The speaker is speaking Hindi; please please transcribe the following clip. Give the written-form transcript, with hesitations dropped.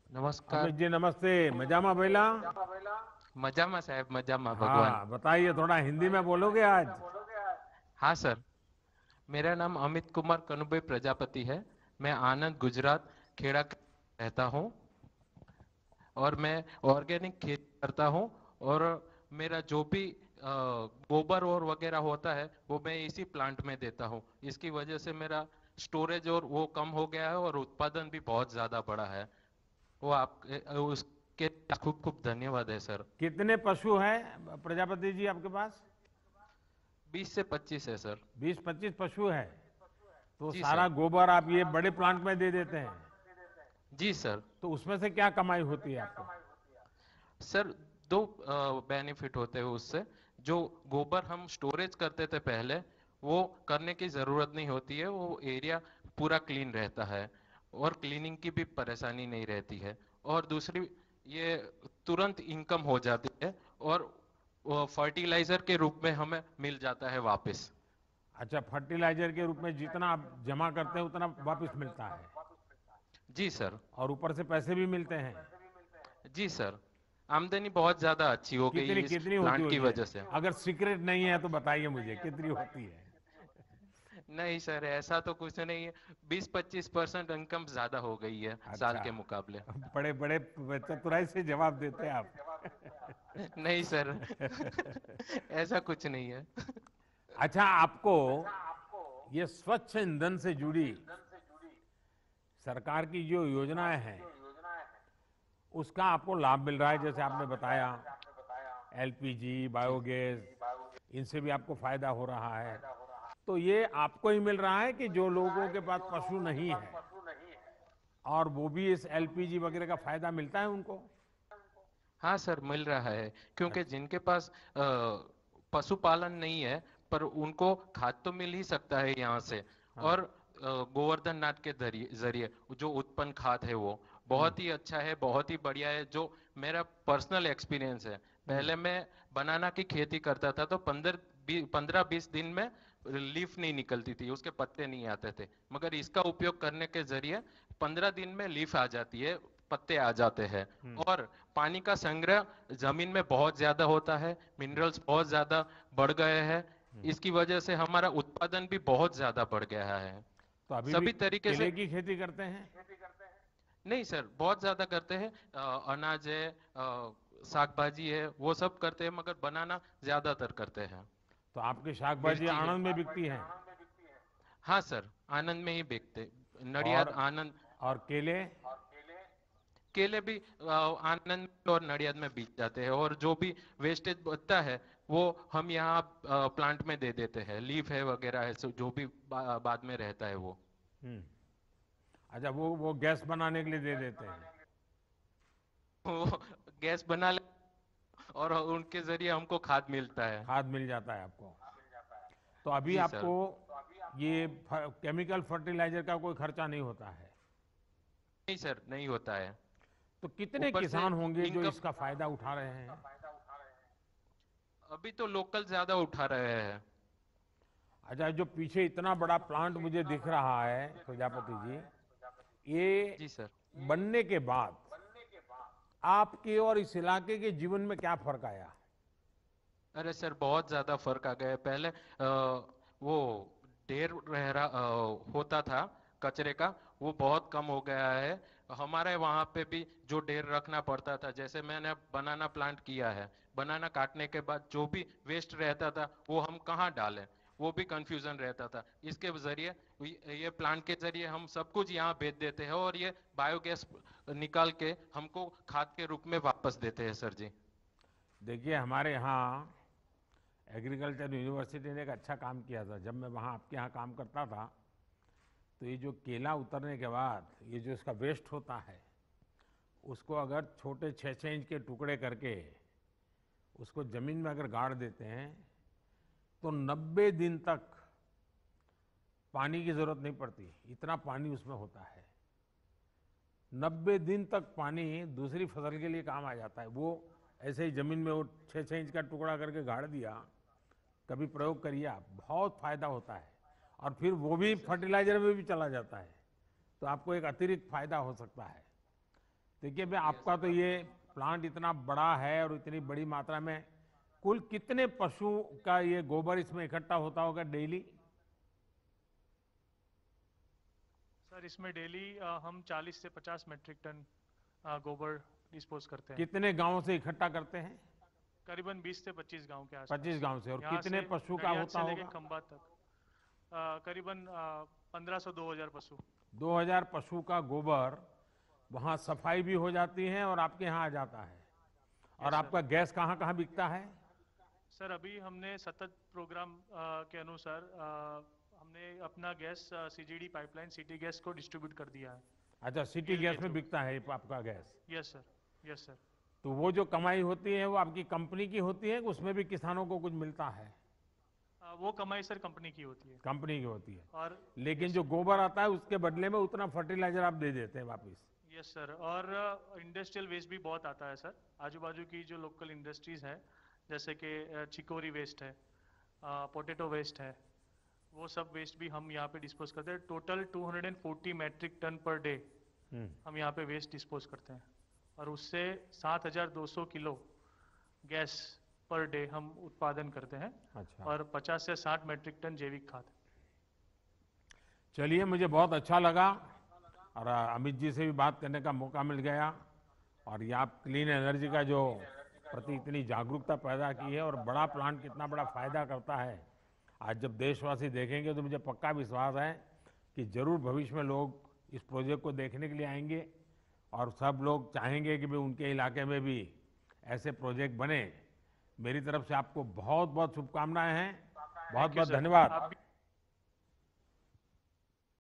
नमस्कार। अमित जी नमस्ते। मजामा बेला। मजामा साहब, मजामा भगवान। हाँ बताइए, थोड़ा हिंदी में बोलोगे आज? हाँ सर। मेरा नाम अमित कुमार कनुभाई प्रजापति है। मैं आनंद, गुजरात, खेड़ा रहता हूँ। और मैं ऑर्गेनिक खेती करता हूँ। और मेरा जो भी गोबर और वगैरह होता है वो मैं इसी प्लांट में देता हूँ। इसकी वजह से मेरा स्टोरेज और वो कम हो गया है और उत्पादन भी बहुत ज़्यादा बढ़ा है। वो आप उसके खूब खूब धन्यवाद है सर। कितने पशु हैं प्रजापति जी आपके पास? 20 से 25 है सर। 20-25 पशु है? तो जी सारा सर। गोबर आप ये बड़े प्लांट में दे देते हैं? जी सर। तो उसमें से क्या कमाई होती है आपको? सर, दो बेनिफिट होते हैं उससे। जो गोबर हम स्टोरेज करते थे पहले, वो करने की ज़रूरत नहीं होती है। वो एरिया पूरा क्लीन रहता है और क्लीनिंग की भी परेशानी नहीं रहती है। और दूसरी, ये तुरंत इनकम हो जाती है और फर्टिलाइजर के रूप में हमें मिल जाता है वापस। अच्छा, फर्टिलाइजर के रूप में जितना आप जमा करते हैं उतना वापस मिलता है? जी सर। और ऊपर से पैसे भी मिलते हैं? जी सर। आमदनी बहुत ज़्यादा अच्छी हो गई कितनी है इस कितनी होती प्लांट की होगी? वजह से। अगर सीक्रेट नहीं है तो बताइए मुझे, कितनी होती है? नहीं सर, ऐसा तो कुछ नहीं है। 20-25% इनकम ज्यादा हो गई है साल अच्छा, के मुकाबले। बड़े बड़े चतुराई से जवाब देते हैं आप। नहीं सर। ऐसा कुछ नहीं है। अच्छा, आपको ये स्वच्छ ईंधन से जुड़ी सरकार की जो योजनाएं हैं उसका आपको लाभ मिल रहा है? जैसे आपने बताया एलपीजी, जी। बायोगैस, इनसे भी आपको फायदा हो रहा है। तो ये आपको ही मिल रहा है कि जो लोगों के पास पशु नहीं है और वो भी इस एलपीजी वगैरह का फायदा मिलता है उनको? हाँ सर, मिल रहा है। क्योंकि अच्छा। जिनके पास पशुपालन नहीं है, पर उनको खाद तो मिल ही सकता है यहाँ से। हाँ। और गोवर्धन नाथ के जरिए जरिए जो उत्पन्न खाद है वो हम्म। बहुत ही अच्छा है, बहुत ही बढ़िया है। जो मेरा पर्सनल एक्सपीरियंस है, हम्म। पहले मैं बनाना की खेती करता था तो 15-20 दिन में लीफ नहीं निकलती थी, उसके पत्ते नहीं आते थे। मगर इसका उपयोग करने के जरिए 15 दिन में लीफ आ जाती है, पत्ते आ जाते हैं। हम्म। और पानी का संग्रह जमीन में बहुत ज्यादा होता है, मिनरल्स बहुत ज्यादा बढ़ गए हैं। हम्म। इसकी वजह से हमारा उत्पादन भी बहुत ज्यादा बढ़ गया है। तो अभी भी सभी तरीके से। केले की खेती करते हैं? नहीं सर, बहुत ज्यादा करते हैं। अनाज है, साग भाजी है, वो सब करते हैं, मगर बनाना ज्यादातर करते हैं। तो आपकी शाक भाजी मिर्ची है। आणंद में बिकती है? हाँ सर, आनंद में ही बिकते। नडियाद, और आनंद। और केले? केले भी आनंद और नडियाद में बीत जाते हैं। और जो भी वेस्टेज बचता है वो हम यहाँ प्लांट में दे देते हैं। लीफ है वगैरह है, जो भी बाद में रहता है वो। हम्म। अच्छा, वो गैस बनाने के लिए दे देते हैं? वो गैस बना ले और उनके जरिए हमको खाद मिलता है। खाद मिल जाता है आपको? तो अभी जी आपको सर। ये केमिकल फर्टिलाइजर का कोई खर्चा नहीं होता है? नहीं सर, नहीं होता है। तो कितने ऊपर से किसान होंगे जो इनकम। इसका फायदा उठा रहे हैं? अभी तो लोकल ज्यादा उठा रहे हैं। अच्छा, जो पीछे इतना बड़ा प्लांट मुझे दिख रहा है प्रजापति जी, ये जी सर। बनने के बाद आपके और इस इलाके के जीवन में क्या फर्क आया? अरे सर, बहुत ज्यादा फर्क आ गया है। पहले वो ढेर होता था कचरे का, वो बहुत कम हो गया है। हमारे वहां पे भी जो ढेर रखना पड़ता था, जैसे मैंने अब बनाना प्लांट किया है, बनाना काटने के बाद जो भी वेस्ट रहता था वो हम कहाँ डालें, वो भी कंफ्यूजन रहता था। इसके जरिए, ये प्लांट के जरिए हम सब कुछ यहाँ बेच देते हैं और ये बायोगैस निकाल के हमको खाद के रूप में वापस देते हैं सर जी। देखिए, हमारे यहाँ एग्रीकल्चर यूनिवर्सिटी ने एक अच्छा काम किया था। जब मैं वहाँ आपके यहाँ काम करता था तो ये जो केला उतरने के बाद ये जो इसका वेस्ट होता है उसको अगर छोटे 6-6 इंच के टुकड़े करके उसको ज़मीन में अगर गाड़ देते हैं तो 90 दिन तक पानी की ज़रूरत नहीं पड़ती, इतना पानी उसमें होता है। 90 दिन तक पानी दूसरी फसल के लिए काम आ जाता है। वो ऐसे ही ज़मीन में वो 6-6 इंच का टुकड़ा करके गाड़ दिया, कभी प्रयोग करिए आप, बहुत फायदा होता है। और फिर वो भी जी सर। फर्टिलाइजर में भी चला जाता है, तो आपको एक अतिरिक्त फायदा हो सकता है। तो देखिए मैं आपका तो ये प्लांट इतना बड़ा है और इतनी बड़ी मात्रा में कुल कितने पशु का ये गोबर इसमें इकट्ठा होता होगा डेली? सर इसमें डेली हम 40 से 50 मेट्रिक टन गोबर डिस्पोज करते हैं। कितने गांवों से इकट्ठा करते हैं? करीबन 20 से 25 गांव के आसपास। 25 गांव से। और यहाँ कितने से पशु का नडियाद होता से लेके होगा? खंबात तक करीबन 1500-2000 पशु। 2000 पशु का गोबर वहाँ सफाई भी हो जाती है और आपके यहाँ आ जाता है। और सर। आपका गैस कहाँ कहाँ बिकता है? सर अभी हमने सतत प्रोग्राम के अनुसार हमने अपना gas CGD pipeline city gas को डिस्ट्रीब्यूट कर दिया है। अच्छा, सिटी मिल के गैस में थ्रू। बिकता है आपका gas? Yes sir, yes sir. तो वो जो कमाई होती है वो आपकी कंपनी की होती है, उसमें भी किसानों को कुछ मिलता है? वो कमाई सर कंपनी की होती है। कंपनी की होती है। और लेकिन जो गोबर आता है उसके बदले में उतना फर्टिलाइजर आप दे देते हैं वापस? Yes sir. और इंडस्ट्रियल वेस्ट भी बहुत आता है सर। आजू बाजू की जो लोकल इंडस्ट्रीज है जैसे कि चिकोरी वेस्ट है, पोटैटो वेस्ट है, वो सब वेस्ट भी हम यहाँ पे डिस्पोज करते हैं। Total 240 metric ton per day हम यहाँ पे वेस्ट डिस्पोज करते हैं। और उससे 7200 किलो गैस पर डे हम उत्पादन करते हैं। अच्छा। और 50 से 60 मैट्रिक टन जैविक खाद। चलिए, मुझे बहुत अच्छा लगा और अमित जी से भी बात करने का मौका मिल गया। और ये आप क्लीन एनर्जी का जो प्रति इतनी जागरूकता पैदा की है और बड़ा प्लांट कितना बड़ा फायदा करता है, आज जब देशवासी देखेंगे तो मुझे पक्का विश्वास है कि जरूर भविष्य में लोग इस प्रोजेक्ट को देखने के लिए आएंगे और सब लोग चाहेंगे कि भाई उनके इलाके में भी ऐसे प्रोजेक्ट बने। मेरी तरफ से आपको बहुत बहुत शुभकामनाएं हैं। बहुत बहुत धन्यवाद। आप भी